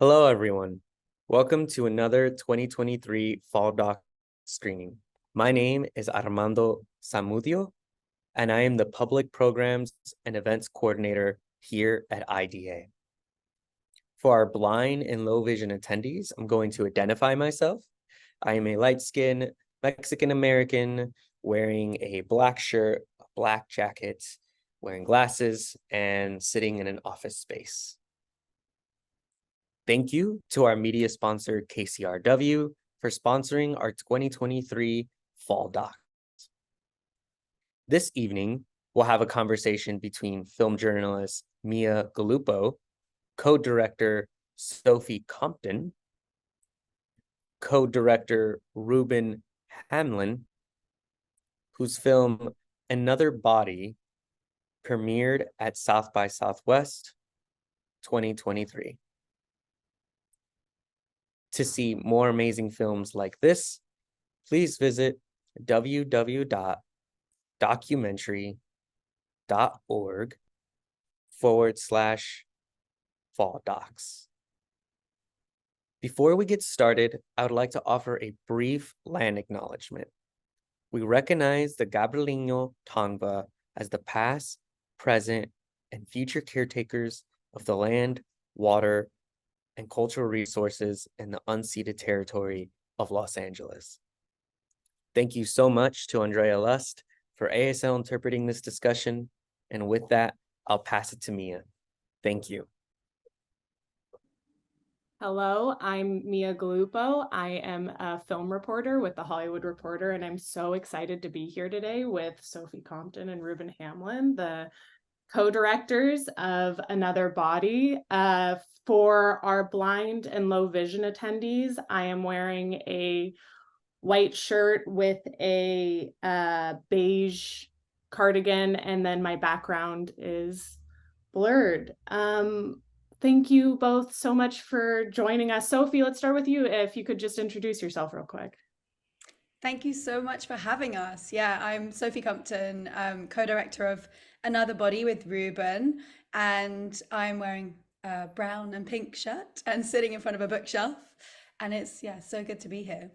Hello, everyone. Welcome to another 2023 FallDocs screening. My name is Armando Zamudio, and I am the Public Programs and Events Coordinator here at IDA. For our blind and low vision attendees, I'm going to identify myself. I am a light-skinned Mexican-American wearing a black shirt, a black jacket, wearing glasses, and sitting in an office space. Thank you to our media sponsor, KCRW, for sponsoring our 2023 FallDocs. This evening, we'll have a conversation between film journalist Mia Galuppo, co-director Sophie Compton, co-director Reuben Hamlyn, whose film Another Body premiered at South by Southwest 2023. To see more amazing films like this, please visit www.documentary.org/FallDocs. Before we get started, I would like to offer a brief land acknowledgement. We recognize the Gabrielino Tongva as the past, present, and future caretakers of the land, water, and cultural resources in the unceded territory of Los Angeles. Thank you so much to Andrea Lust for ASL interpreting this discussion. And with that, I'll pass it to Mia. Thank you. Hello, I'm Mia Galuppo. I am a film reporter with The Hollywood Reporter, and I'm so excited to be here today with Sophie Compton and Reuben Hamlyn, the co-directors of Another Body. For our blind and low vision attendees, I am wearing a white shirt with a beige cardigan, and then my background is blurred. Thank you both so much for joining us. Sophie, let's start with you. If you could just introduce yourself real quick. Thank you so much for having us. Yeah, I'm Sophie Compton, co-director of Another Body with Reuben, and I'm wearing a brown and pink shirt and sitting in front of a bookshelf. And it's, so good to be here.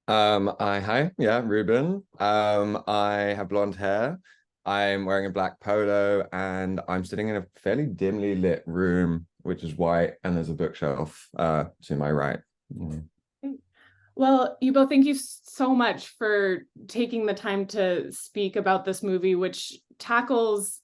Reuben. I have blonde hair. I'm wearing a black polo and I'm sitting in a fairly dimly lit room, which is white, and there's a bookshelf to my right. Well, you both, thank you so much for taking the time to speak about this movie, which tackles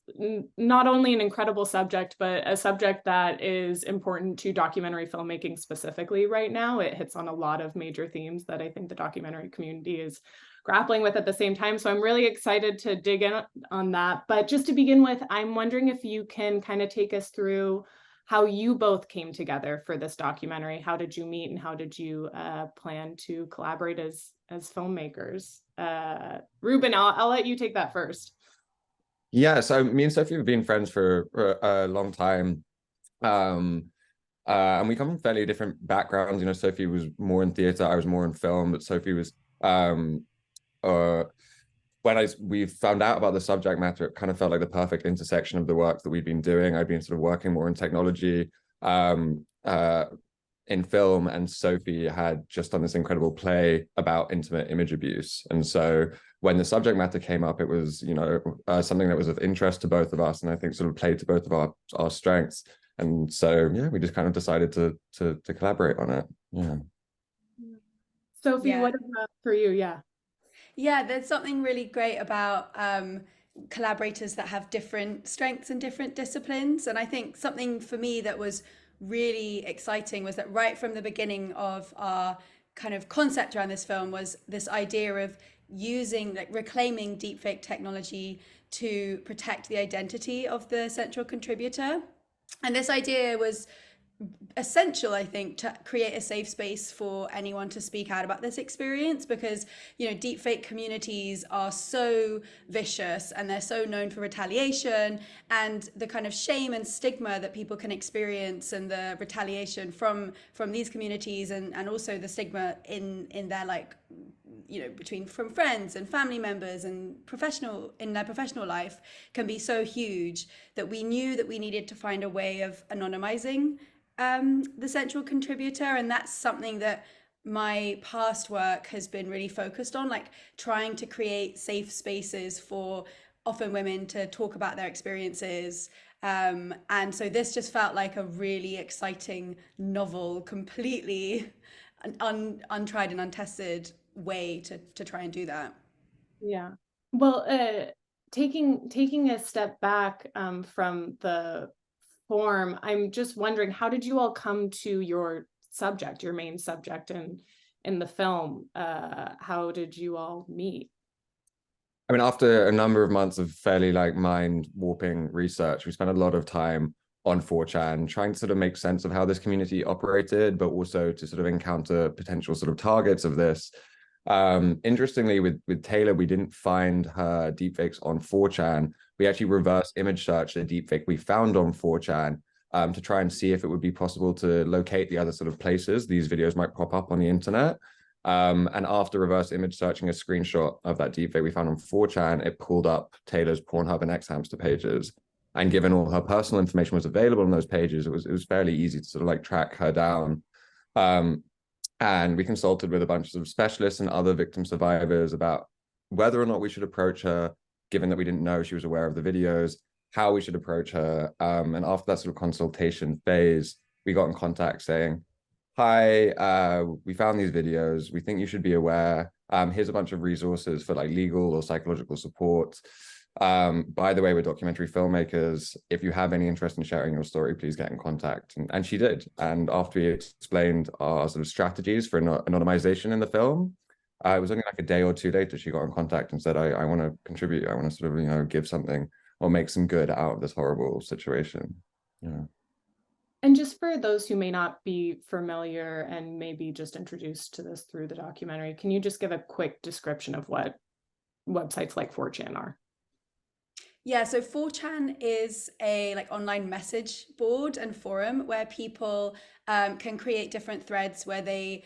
not only an incredible subject, but a subject that is important to documentary filmmaking specifically right now. It hits on a lot of major themes that I think the documentary community is grappling with at the same time. So I'm really excited to dig in on that. But just to begin with, I'm wondering if you can kind of take us through how you both came together for this documentary. How did you meet, and how did you plan to collaborate as filmmakers? Reuben, I'll let you take that first. Yeah, so me and Sophie have been friends for a long time. And we come from fairly different backgrounds. You know, Sophie was more in theater, I was more in film, but Sophie was when we found out about the subject matter, it kind of felt like the perfect intersection of the work that we'd been doing. I'd been sort of working more in technology in film, and Sophie had just done this incredible play about intimate image abuse. And so when the subject matter came up, it was, something that was of interest to both of us, and I think sort of played to both of our strengths. And so, we just kind of decided to collaborate on it. Yeah. Sophie, what about for you? Yeah, there's something really great about collaborators that have different strengths and different disciplines. And I think something for me that was really exciting was that right from the beginning of our kind of concept around this film was this idea of using, reclaiming deepfake technology to protect the identity of the central contributor. And this idea was essential, I think, to create a safe space for anyone to speak out about this experience, because, you know, deepfake communities are so vicious and they're so known for retaliation, and the kind of shame and stigma that people can experience and the retaliation from these communities, and also the stigma in their, like, you know, from friends and family members and in their professional life, can be so huge that we knew that we needed to find a way of anonymizing the central contributor. And that's something that my past work has been really focused on, like trying to create safe spaces for often women to talk about their experiences. And so this just felt like a really exciting, novel, completely untried and untested way to try and do that. Yeah. Well, taking a step back from the form, I'm just wondering, how did you all come to your subject, your main subject in the film? How did you all meet? I mean, after a number of months of fairly like mind warping research, we spent a lot of time on 4chan trying to sort of make sense of how this community operated, but also to sort of encounter potential sort of targets of this. Interestingly, with Taylor, we didn't find her deepfakes on 4chan. We actually reverse image searched the deepfake we found on 4chan to try and see if it would be possible to locate the other sort of places these videos might pop up on the internet. And after reverse image searching a screenshot of that deepfake we found on 4chan, it pulled up Taylor's Pornhub and Xhamster pages. And given all her personal information was available on those pages, it was fairly easy to sort of like track her down. And we consulted with a bunch of specialists and other victim survivors about whether or not we should approach her, given that we didn't know she was aware of the videos, how we should approach her. And after that sort of consultation phase, we got in contact saying, hi, we found these videos. We think you should be aware. Here's a bunch of resources for like legal or psychological support. By the way, we're documentary filmmakers. If you have any interest in sharing your story, please get in contact. And she did. And after we explained our sort of strategies for anonymization in the film, it was only like a day or two later, she got in contact and said, I want to contribute. I want to sort of, you know, give something or make some good out of this horrible situation. Yeah. And just for those who may not be familiar and maybe just introduced to this through the documentary, can you just give a quick description of what websites like 4chan are? Yeah, so 4chan is a like online message board and forum where people can create different threads where they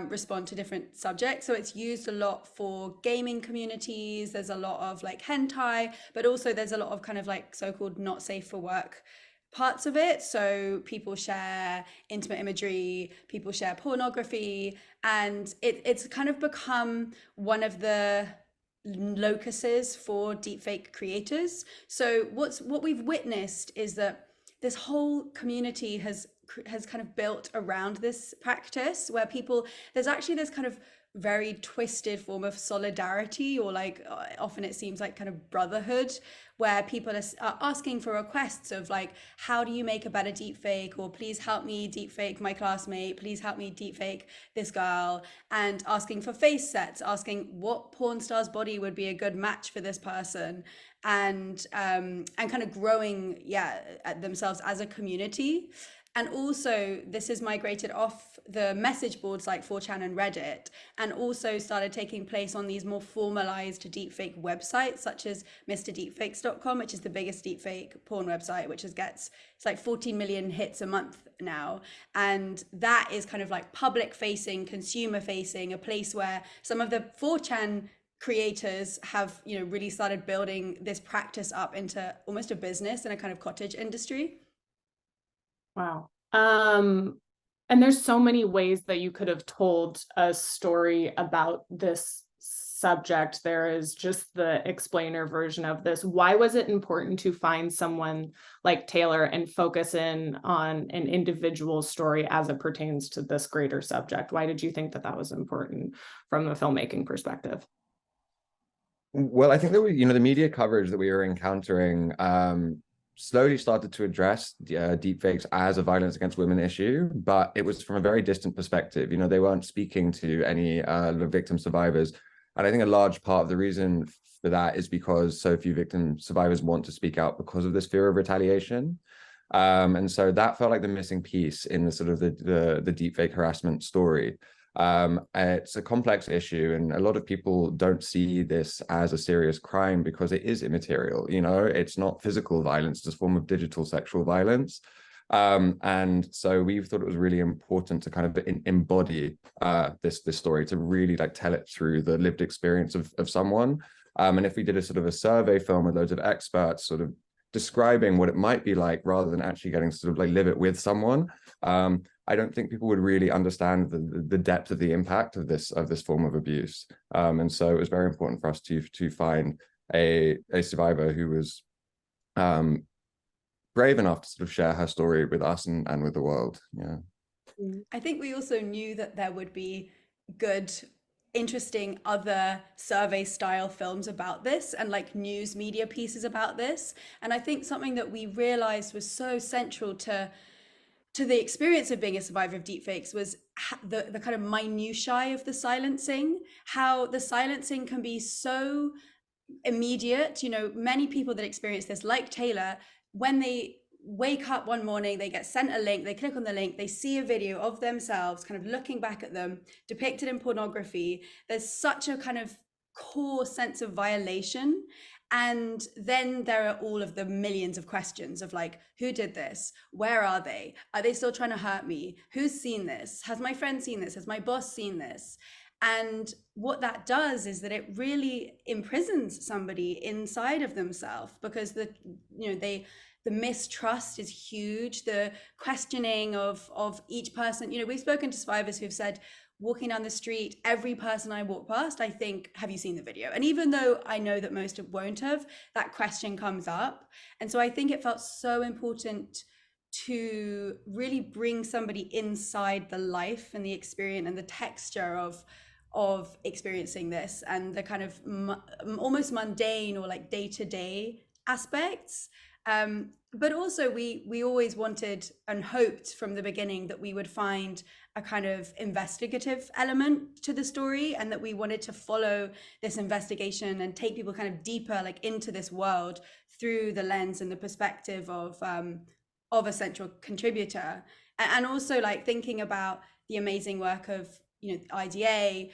respond to different subjects. So it's used a lot for gaming communities. There's a lot of like hentai, but also there's a lot of kind of like so-called not safe for work parts of it. So people share intimate imagery, people share pornography, and it's kind of become one of the locuses for deepfake creators. So what we've witnessed is that this whole community has kind of built around this practice where there's actually this kind of very twisted form of solidarity, or like often it seems like kind of brotherhood, where people are asking for requests of like, how do you make a better deepfake, or please help me deepfake my classmate, please help me deepfake this girl, and asking for face sets, asking what porn star's body would be a good match for this person, and kind of growing themselves as a community. And also this has migrated off the message boards like 4chan and Reddit, and also started taking place on these more formalized deepfake websites such as MrDeepfakes.com, which is the biggest deepfake porn website, which it's like 14 million hits a month now. And that is kind of like public facing, consumer facing, a place where some of the 4chan creators have, you know, really started building this practice up into almost a business and a kind of cottage industry. Wow. And there's so many ways that you could have told a story about this subject. There is just the explainer version of this. Why was it important to find someone like Taylor and focus in on an individual story as it pertains to this greater subject? Why did you think that that was important from a filmmaking perspective? Well, I think that the media coverage that we were encountering slowly started to address deepfakes as a violence against women issue, but it was from a very distant perspective. You know, they weren't speaking to any victim survivors. And I think a large part of the reason for that is because so few victim survivors want to speak out because of this fear of retaliation. And so that felt like the missing piece in the sort of the deepfake harassment story. It's a complex issue, and a lot of people don't see this as a serious crime because it is immaterial. You know, it's not physical violence, it's a form of digital sexual violence. And so we thought it was really important to kind of embody this story, to really like tell it through the lived experience of someone. And if we did a sort of a survey film with loads of experts sort of describing what it might be like rather than actually getting to sort of like live it with someone, I don't think people would really understand the depth of the impact of this form of abuse. And so it was very important for us to find a survivor who was brave enough to sort of share her story with us and with the world. Yeah. I think we also knew that there would be good, interesting other survey style films about this and like news media pieces about this. And I think something that we realized was so central to the experience of being a survivor of deepfakes was the kind of minutiae of the silencing, how the silencing can be so immediate. You know, many people that experience this, like Taylor, when they wake up one morning, they get sent a link, they click on the link, they see a video of themselves kind of looking back at them depicted in pornography. There's such a kind of core sense of violation. And then there are all of the millions of questions of like, who did this? Where are they? Are they still trying to hurt me? Who's seen this? Has my friend seen this? Has my boss seen this? And what that does is that it really imprisons somebody inside of themselves, because the mistrust is huge. The questioning of each person, you know, we've spoken to survivors who've said, walking down the street, every person I walk past, I think, have you seen the video? And even though I know that most won't have, that question comes up. And so I think it felt so important to really bring somebody inside the life and the experience and the texture of experiencing this, and the kind of almost mundane or like day-to-day aspects. But also we always wanted and hoped from the beginning that we would find a kind of investigative element to the story, and that we wanted to follow this investigation and take people kind of deeper like into this world through the lens and the perspective of a central contributor. And also like thinking about the amazing work of, you know, IDA,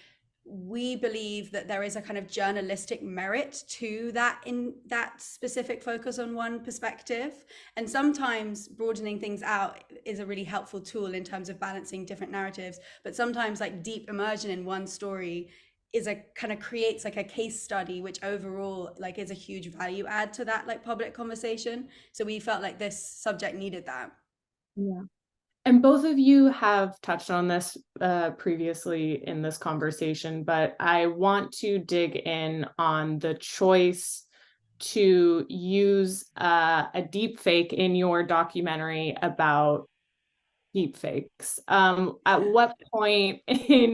we believe that there is a kind of journalistic merit to that, in that specific focus on one perspective. And sometimes broadening things out is a really helpful tool in terms of balancing different narratives. But sometimes like deep immersion in one story is a kind of creates like a case study, which overall like is a huge value add to that like public conversation. So we felt like this subject needed that. Yeah. And both of you have touched on this previously in this conversation, but I want to dig in on the choice to use a deep fake in your documentary about deepfakes. At what point in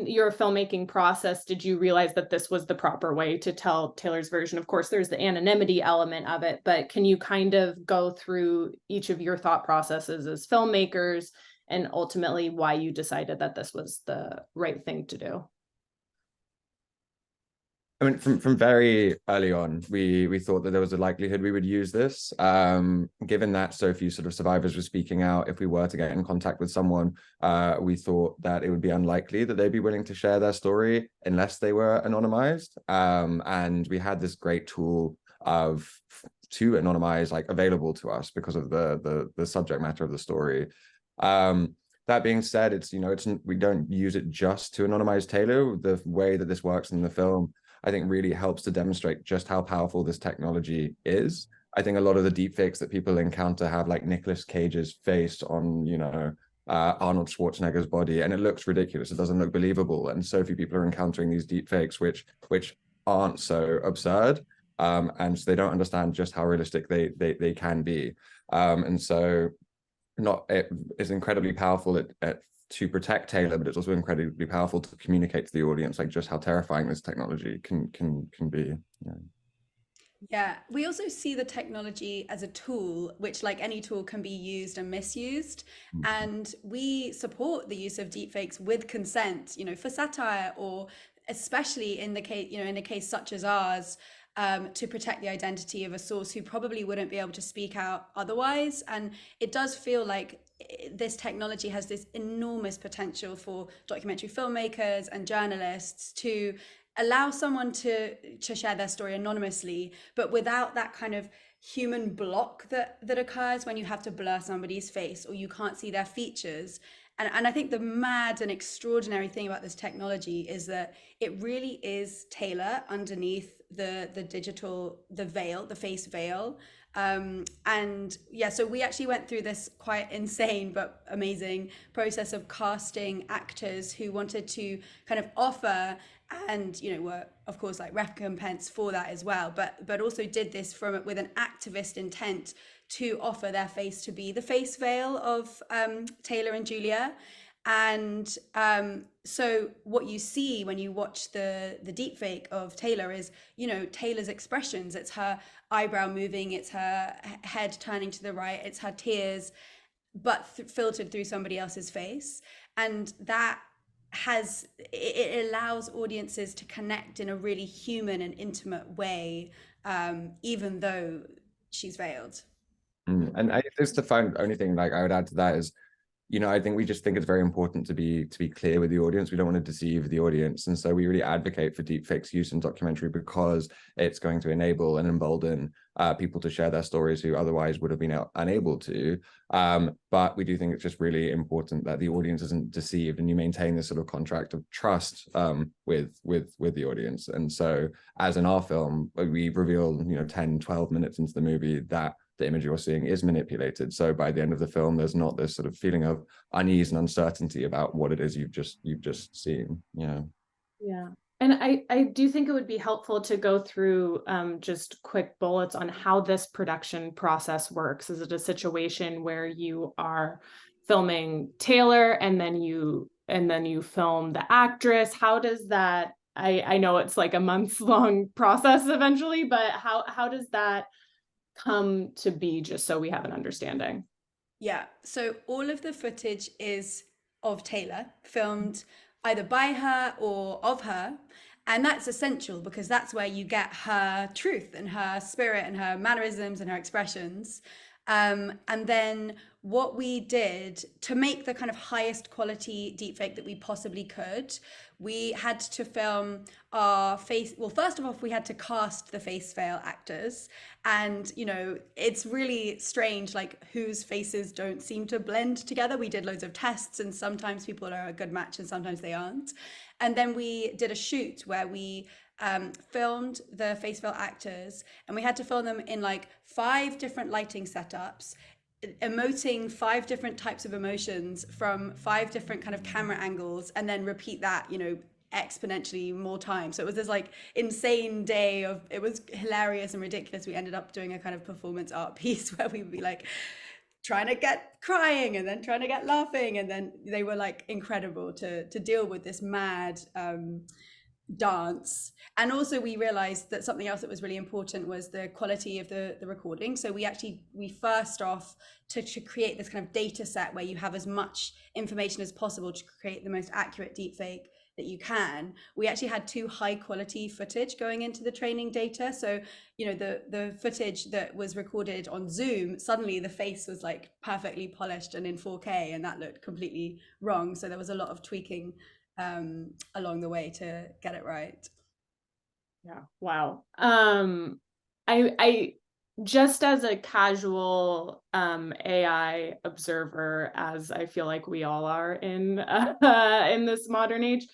your filmmaking process did you realize that this was the proper way to tell Taylor's version? Of course, there's the anonymity element of it, but can you kind of go through each of your thought processes as filmmakers and ultimately why you decided that this was the right thing to do? I mean, from very early on, we thought that there was a likelihood we would use this. Given that so few sort of survivors were speaking out, if we were to get in contact with someone, we thought that it would be unlikely that they'd be willing to share their story unless they were anonymized. And we had this great tool to anonymize like available to us because of the subject matter of the story. That being said, we don't use it just to anonymize Taylor. The way that this works in the film, I think, really helps to demonstrate just how powerful this technology is. I think a lot of the deepfakes that people encounter have like Nicolas Cage's face on, Arnold Schwarzenegger's body, and it looks ridiculous. It doesn't look believable. And so few people are encountering these deepfakes, which aren't so absurd. And so they don't understand just how realistic they can be. And so it is incredibly powerful to protect Taylor, but it's also incredibly powerful to communicate to the audience like just how terrifying this technology can be. Yeah, we also see the technology as a tool, which like any tool can be used and misused. And we support the use of deepfakes with consent, for satire, or especially in the case, in a case such as ours, to protect the identity of a source who probably wouldn't be able to speak out otherwise. And it does feel like this technology has this enormous potential for documentary filmmakers and journalists to allow someone to share their story anonymously, but without that kind of human block that occurs when you have to blur somebody's face or you can't see their features. And I think the mad and extraordinary thing about this technology is that it really is Taylor underneath the digital, the veil, the face veil. And yeah, so we actually went through this quite insane but amazing process of casting actors who wanted to kind of offer, and were of course like recompense for that as well, but also did this with an activist intent to offer their face to be the face veil of Taylor and Julia. And so what you see when you watch the deepfake of Taylor is, Taylor's expressions. It's her eyebrow moving, it's her head turning to the right, it's her tears, but filtered through somebody else's face. And that it allows audiences to connect in a really human and intimate way, even though she's veiled. And I just the only thing like I would add to that is, I think we just think it's very important to be clear with the audience. We don't want to deceive the audience. And so we really advocate for deepfakes use in documentary because it's going to enable and embolden people to share their stories who otherwise would have been unable to. But we do think it's just really important that the audience isn't deceived and you maintain this sort of contract of trust with the audience. And so as in our film, we reveal, 10, 12 minutes into the movie that the image you're seeing is manipulated. So by the end of the film, there's not this sort of feeling of unease and uncertainty about what it is you've just seen. Yeah. And I do think it would be helpful to go through just quick bullets on how this production process works. Is it a situation where you are filming Taylor and then you film the actress? How does that, I know it's like a months-long process eventually, but how does that come to be, just so we have an understanding? Yeah, so all of the footage is of Taylor, filmed either by her or of her. And that's essential because that's where you get her truth and her spirit and her mannerisms and her expressions. And then what we did to make the kind of highest quality deepfake that we possibly could, we had to film our face. Well, first of all, we had to cast the face veil actors. And, it's really strange, like whose faces don't seem to blend together. We did loads of tests and sometimes people are a good match and sometimes they aren't. And then we did a shoot where we filmed the face veil actors, and we had to film them in like 5 different lighting setups, emoting 5 different types of emotions from 5 different kind of camera angles, and then repeat that, exponentially more times. So it was this like insane day of, it was hilarious and ridiculous. We ended up doing a kind of performance art piece where we would be like trying to get crying and then trying to get laughing, and then they were like incredible to deal with this mad dance. And also we realized that something else that was really important was the quality of the recording. So we first off to create this kind of data set where you have as much information as possible to create the most accurate deepfake that you can. We actually had 2 high quality footage going into the training data. So, the footage that was recorded on Zoom, suddenly the face was like perfectly polished and in 4K, and that looked completely wrong. So there was a lot of tweaking along the way to get it right. Yeah. Wow. I just as a casual AI observer, as I feel like we all are in this modern age,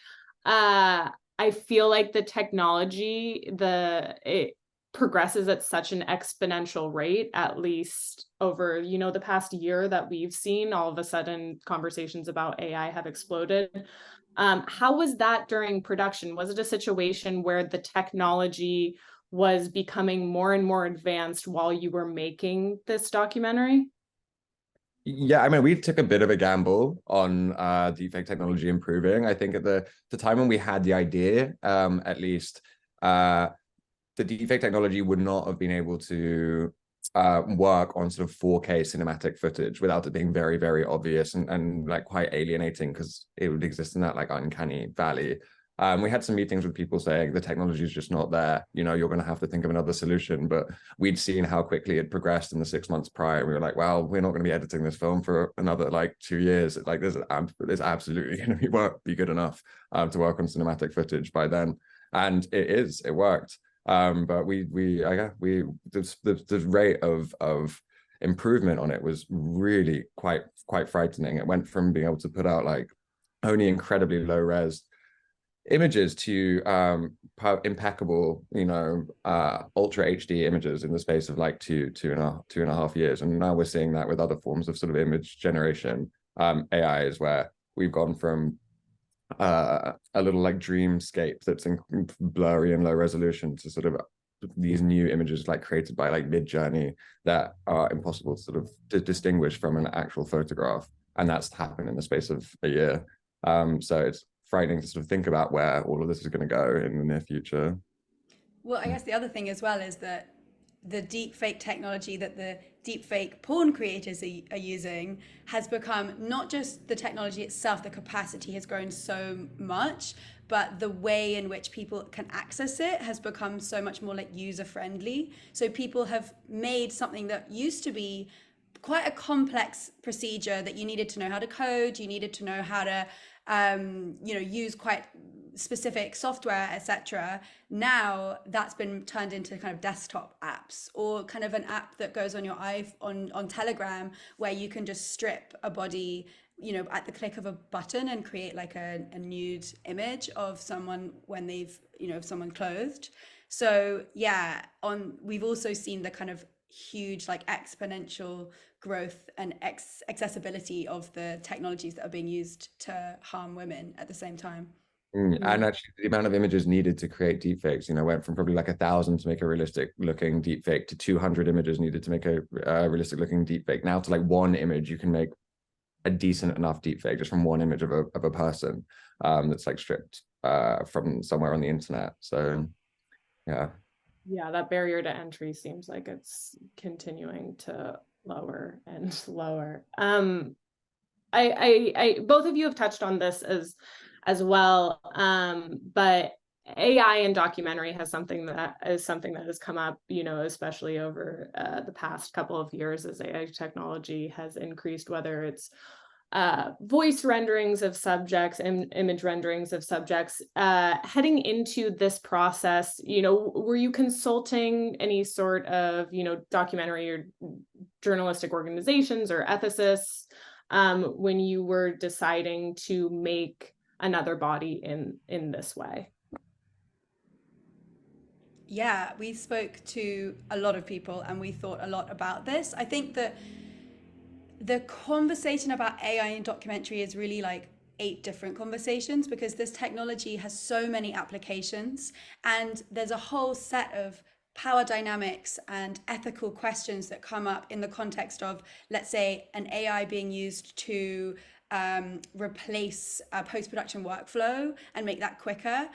I feel like the technology, it progresses at such an exponential rate, at least over, the past year that we've seen. All of a sudden, conversations about AI have exploded. How was that during production? Was it a situation where the technology was becoming more and more advanced while you were making this documentary? Yeah, I mean, we took a bit of a gamble on deepfake technology improving. I think at the time when we had the idea, at least, the deepfake technology would not have been able to work on sort of 4K cinematic footage without it being very, very obvious and like quite alienating, because it would exist in that like uncanny valley. We had some meetings with people saying the technology is just not there. You know, you're going to have to think of another solution. But we'd seen how quickly it progressed in the 6 months prior. We were like, well, we're not going to be editing this film for another like 2 years. Like, there's absolutely going to be good enough to work on cinematic footage by then. And it worked. But the rate of improvement on it was really quite frightening. It went from being able to put out like only incredibly low res images to impeccable, you know, ultra HD images in the space of like two and a half years. And now we're seeing that with other forms of sort of image generation, AI, is where we've gone from a little like dreamscape that's in blurry and low resolution to sort of these new images like created by like Midjourney that are impossible to sort of distinguish from an actual photograph. And that's happened in the space of a year. So it's frightening to sort of think about where all of this is going to go in the near future. Well, I guess the other thing as well is that the deepfake technology that the deepfake porn creators are using has become not just the technology itself, the capacity has grown so much, but the way in which people can access it has become so much more like user friendly. So people have made something that used to be quite a complex procedure that you needed to know how to code, you needed to know how to use quite specific software, etc. Now that's been turned into kind of desktop apps, or kind of an app that goes on your iPhone, on Telegram, where you can just strip a body, you know, at the click of a button and create like a nude image of someone when they've, you know, someone clothed. So yeah, we've also seen the kind of huge like exponential growth and accessibility of the technologies that are being used to harm women at the same time. And actually, the amount of images needed to create deepfakes, you know, went from probably like 1,000 to make a realistic looking deepfake to 200 images needed to make a realistic looking deepfake. Now to like one image, you can make a decent enough deepfake just from one image of a person that's like stripped from somewhere on the internet. So yeah. Yeah, that barrier to entry seems like it's continuing to lower and lower. I both of you have touched on this as well, but AI in documentary has something that has come up, you know, especially over the past couple of years as AI technology has increased, whether it's voice renderings of subjects and image renderings of subjects. Heading into this process, you know, were you consulting any sort of, you know, documentary or journalistic organizations or ethicists when you were deciding to make another body in this way? Yeah, we spoke to a lot of people and we thought a lot about this. I think that the conversation about AI in documentary is really like 8 different conversations, because this technology has so many applications and there's a whole set of power dynamics and ethical questions that come up in the context of, let's say, an AI being used to replace a post-production workflow and make that quicker,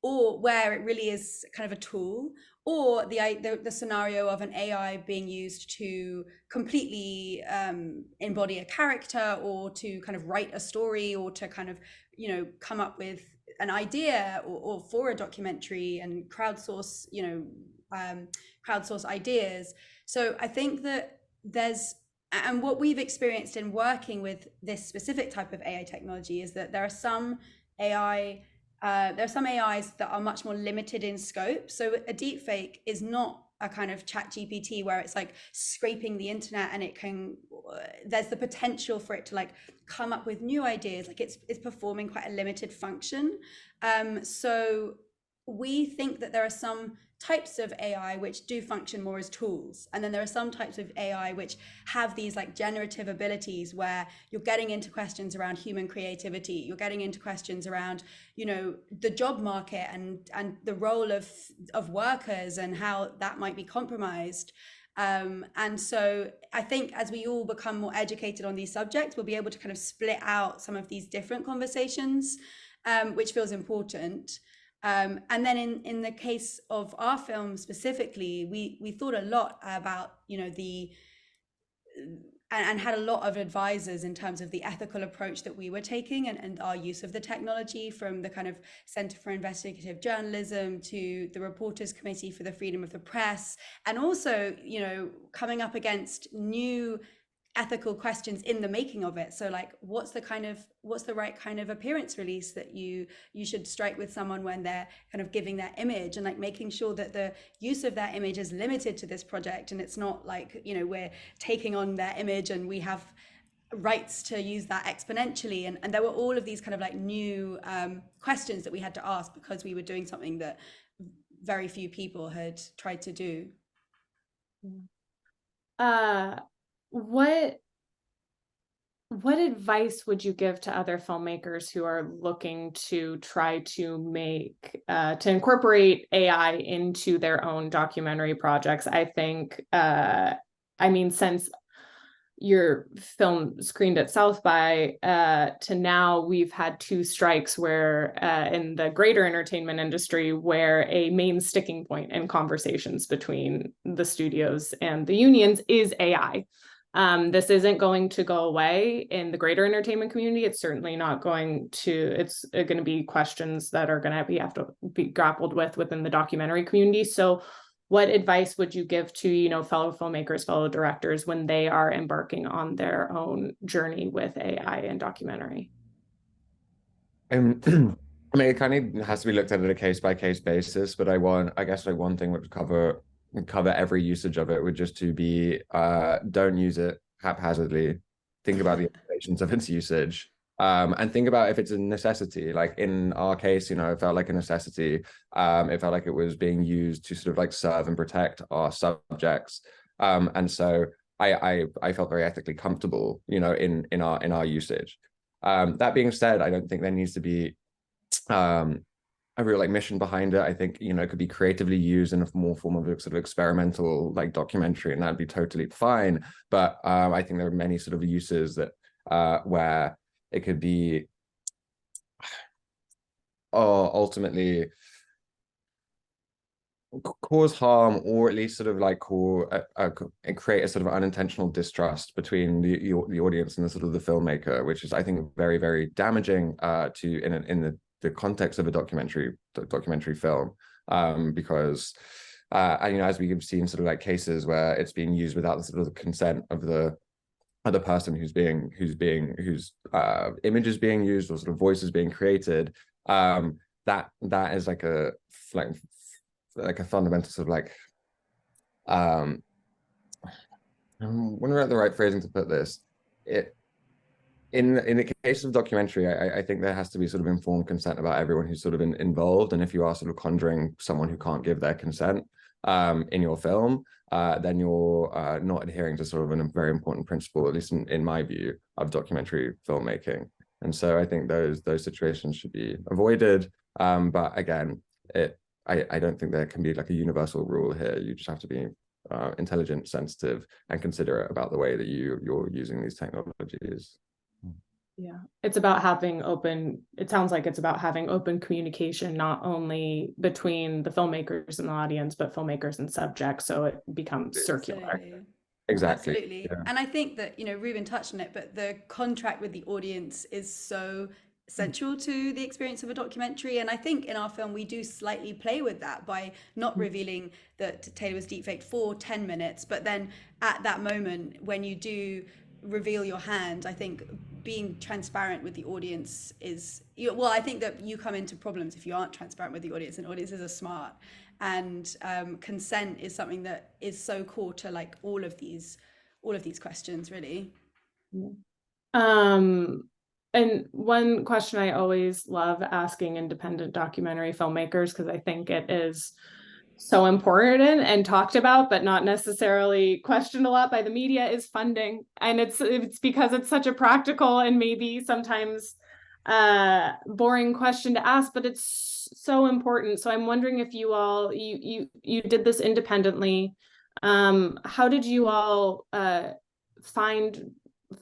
or where it really is kind of a tool, or the scenario of an AI being used to completely embody a character, or to kind of write a story, or to kind of, you know, come up with an idea, or for a documentary and crowdsource ideas. So I think that and what we've experienced in working with this specific type of AI technology is that there are some AIs that are much more limited in scope. So a deepfake is not a kind of ChatGPT where it's like scraping the internet and there's the potential for it to like come up with new ideas. Like it's performing quite a limited function. So we think that there are some types of AI which do function more as tools, and then there are some types of AI which have these like generative abilities where you're getting into questions around human creativity, you're getting into questions around, you know, the job market and the role of workers and how that might be compromised. And so I think as we all become more educated on these subjects, we'll be able to kind of split out some of these different conversations, which feels important. And then in the case of our film specifically, we thought a lot about, you know, and had a lot of advisors in terms of the ethical approach that we were taking and our use of the technology, from the kind of Center for Investigative Journalism to the Reporters Committee for the Freedom of the Press, and also, you know, coming up against new ethical questions in the making of it. So like, what's the right kind of appearance release that you should strike with someone when they're kind of giving their image, and like making sure that the use of their image is limited to this project, and it's not like, you know, we're taking on their image and we have rights to use that exponentially. And there were all of these kind of like new questions that we had to ask, because we were doing something that very few people had tried to do. What advice would you give to other filmmakers who are looking to try to make to incorporate AI into their own documentary projects? I think I mean, since your film screened at South by to now, we've had 2 strikes where in the greater entertainment industry, where a main sticking point in conversations between the studios and the unions is AI. This isn't going to go away in the greater entertainment community. It's certainly not going to, it's going to be questions that are going to have to be grappled with within the documentary community. So what advice would you give to, you know, fellow filmmakers, fellow directors, when they are embarking on their own journey with AI and documentary? I mean, it kind of has to be looked at a case by case basis, but I guess like one thing would cover every usage of it would just to be don't use it haphazardly. Think about the implications of its usage, and think about if it's a necessity. Like in our case, you know, it felt like a necessity. It felt like it was being used to sort of like serve and protect our subjects, and so I felt very ethically comfortable, you know, in our usage. That being said, I don't think there needs to be a real like mission behind it. I think, you know, it could be creatively used in a more form of a sort of experimental like documentary, and that'd be totally fine. But I think there are many sort of uses that where it could be ultimately cause harm, or at least sort of like create a sort of unintentional distrust between the audience and the sort of the filmmaker, which is, I think, very, very damaging to in the context of a documentary film, because and, you know, as we've seen sort of like cases where it's being used without the sort of the consent of the other person whose image is being used, or sort of voice is being created, that is like a fundamental sort of like I'm wondering about the right phrasing to put this. In the case of documentary, I think there has to be sort of informed consent about everyone who's sort of involved. And if you are sort of conjuring someone who can't give their consent in your film, then you're not adhering to sort of a very important principle, at least in my view, of documentary filmmaking. And so I think those situations should be avoided. But again, I don't think there can be like a universal rule here. You just have to be intelligent, sensitive, and considerate about the way that you're using these technologies. Yeah, it's about having it sounds like it's about having open communication, not only between the filmmakers and the audience, but filmmakers and subjects, so it becomes circular. Absolutely. Exactly. Absolutely. Yeah. And I think that, you know, Reuben touched on it, but the contract with the audience is so central to the experience of a documentary. And I think in our film, we do slightly play with that by not revealing that Taylor was deepfaked for 10 minutes. But then at that moment, when you do reveal your hand, I think being transparent with the audience is, well, I think that you come into problems if you aren't transparent with the audience, and audiences are smart. And consent is something that is so core to like all of these questions, really. And one question I always love asking independent documentary filmmakers, because I think it is so important and talked about, but not necessarily questioned a lot by the media, is funding. And it's because it's such a practical and maybe sometimes boring question to ask, but it's so important. So I'm wondering if you all, you did this independently. How did you all find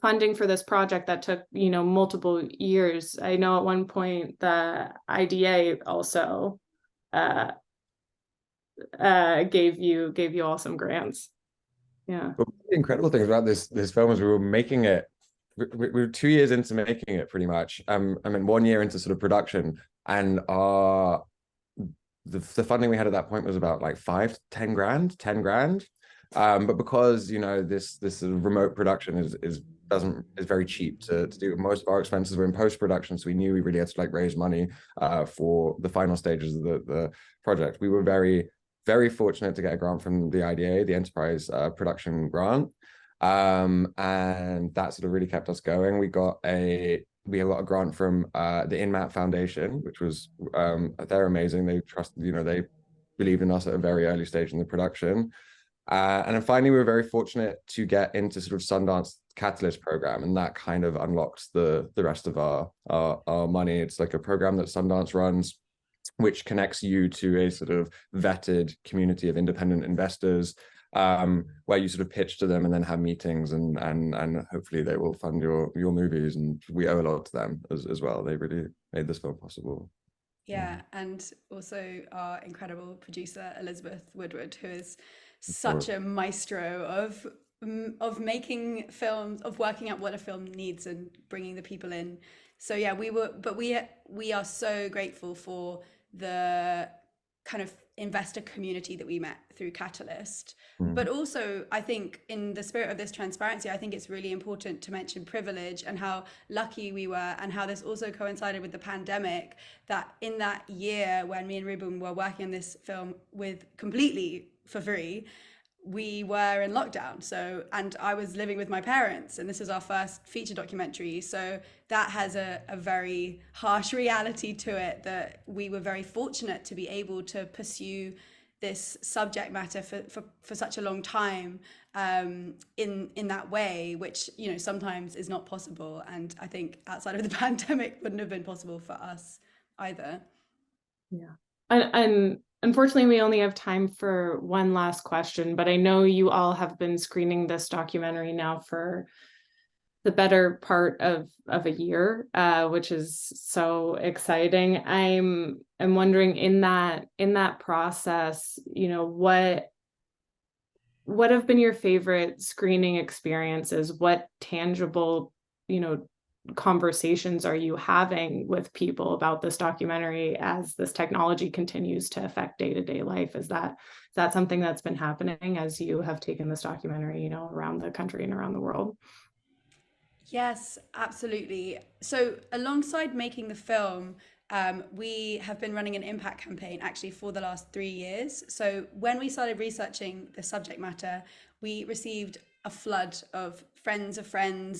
funding for this project that took, you know, multiple years? I know at one point the IDA also gave you all some grants. Yeah. But the incredible thing about this film is we were making it. We were 2 years into making it, pretty much. I mean, 1 year into sort of production, and the funding we had at that point was about like 10 grand. But because this sort of remote production is very cheap to do. Most of our expenses were in post-production, so we knew we really had to like raise money for the final stages of the project. We were very, very fortunate to get a grant from the IDA, the Enterprise Production Grant. And that sort of really kept us going. We got a grant from the InMat Foundation, which was they're amazing. They they believed in us at a very early stage in the production. And then finally, we were very fortunate to get into sort of Sundance Catalyst program, and that kind of unlocked the rest of our money. It's like a program that Sundance runs, which connects you to a sort of vetted community of independent investors, where you sort of pitch to them and then have meetings, and hopefully they will fund your movies. And we owe a lot to them as well. They really made this film possible. Yeah, and also our incredible producer Elizabeth Woodward, who is such a maestro of making films, of working out what a film needs and bringing the people in. So yeah, we are so grateful for the kind of investor community that we met through Catalyst. But also, I think in the spirit of this transparency, I think it's really important to mention privilege and how lucky we were, and how this also coincided with the pandemic, that in that year when me and Reuben were working on this film completely for free, we were in lockdown. So, and I was living with my parents, and this was our first feature documentary. So that has a very harsh reality to it, that we were very fortunate to be able to pursue this subject matter for such a long time in that way, which sometimes is not possible. And I think outside of the pandemic wouldn't have been possible for us either. Yeah. And unfortunately, we only have time for one last question, but I know you all have been screening this documentary now for the better part of a year, which is so exciting. I'm wondering, in that process, what have been your favorite screening experiences? What tangible, conversations are you having with people about this documentary as this technology continues to affect day-to-day life? Is that something that's been happening as you have taken this documentary, around the country and around the world? Yes, absolutely. So alongside making the film, we have been running an impact campaign actually for the last 3 years. So when we started researching the subject matter, we received a flood of friends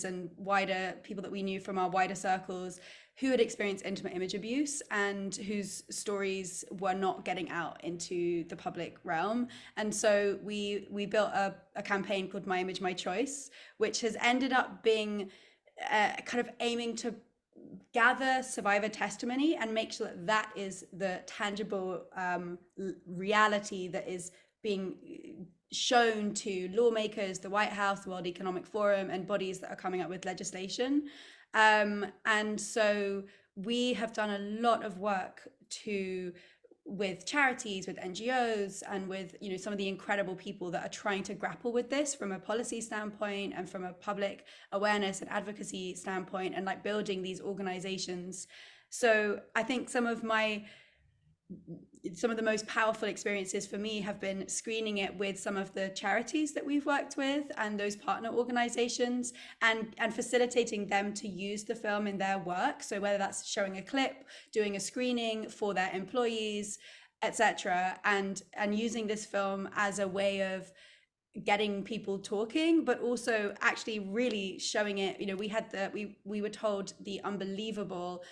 and wider people that we knew from our wider circles who had experienced intimate image abuse and whose stories were not getting out into the public realm. And so we built a campaign called My Image, My Choice, which has ended up being kind of aiming to gather survivor testimony and make sure that is the tangible reality that is being shown to lawmakers, the White House, the World Economic Forum, and bodies that are coming up with legislation. And so we have done a lot of work with charities, with NGOs, and with some of the incredible people that are trying to grapple with this from a policy standpoint and from a public awareness and advocacy standpoint, and like building these organizations. So I think some of the most powerful experiences for me have been screening it with some of the charities that we've worked with and those partner organizations, and facilitating them to use the film in their work. So whether that's showing a clip, doing a screening for their employees, etc., and using this film as a way of getting people talking, but also actually really showing it. We were told the unbelievable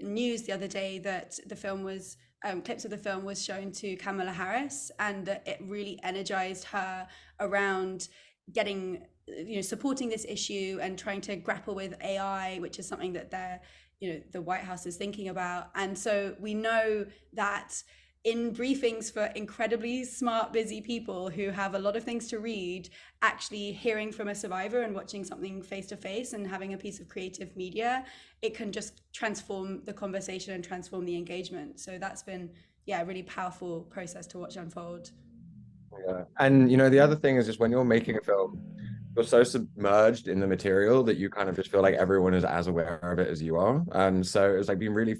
news the other day that the film was clips of the film was shown to Kamala Harris, and that it really energized her around getting supporting this issue and trying to grapple with AI, which is something that the White House is thinking about. And so we know that in briefings for incredibly smart, busy people who have a lot of things to read, actually hearing from a survivor and watching something face to face and having a piece of creative media, it can just transform the conversation and transform the engagement. So that's been, a really powerful process to watch unfold. Yeah. And you know, the other thing is just when you're making a film, you're so submerged in the material that you kind of just feel like everyone is as aware of it as you are. And so it's like been really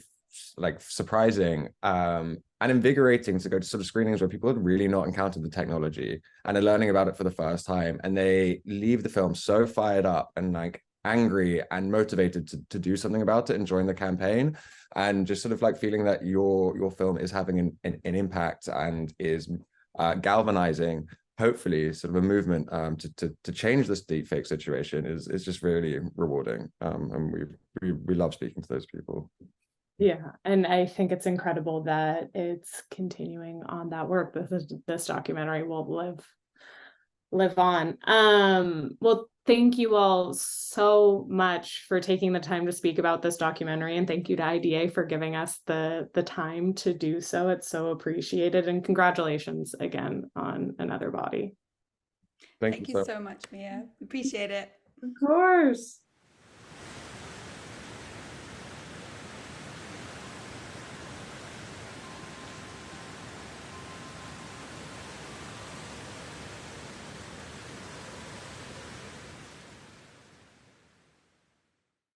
like surprising and invigorating to go to sort of screenings where people had really not encountered the technology and are learning about it for the first time, and they leave the film so fired up and like angry and motivated to do something about it and join the campaign, and just sort of like feeling that your film is having an impact and is galvanizing hopefully sort of a movement to change this deepfake situation is just really rewarding, and we love speaking to those people. Yeah, and I think it's incredible that it's continuing on that work. This documentary will live on. Well, thank you all so much for taking the time to speak about this documentary, and thank you to IDA for giving us the time to do so. It's so appreciated, and congratulations again on Another Body. Thank you so much, Mia. Appreciate it. Of course.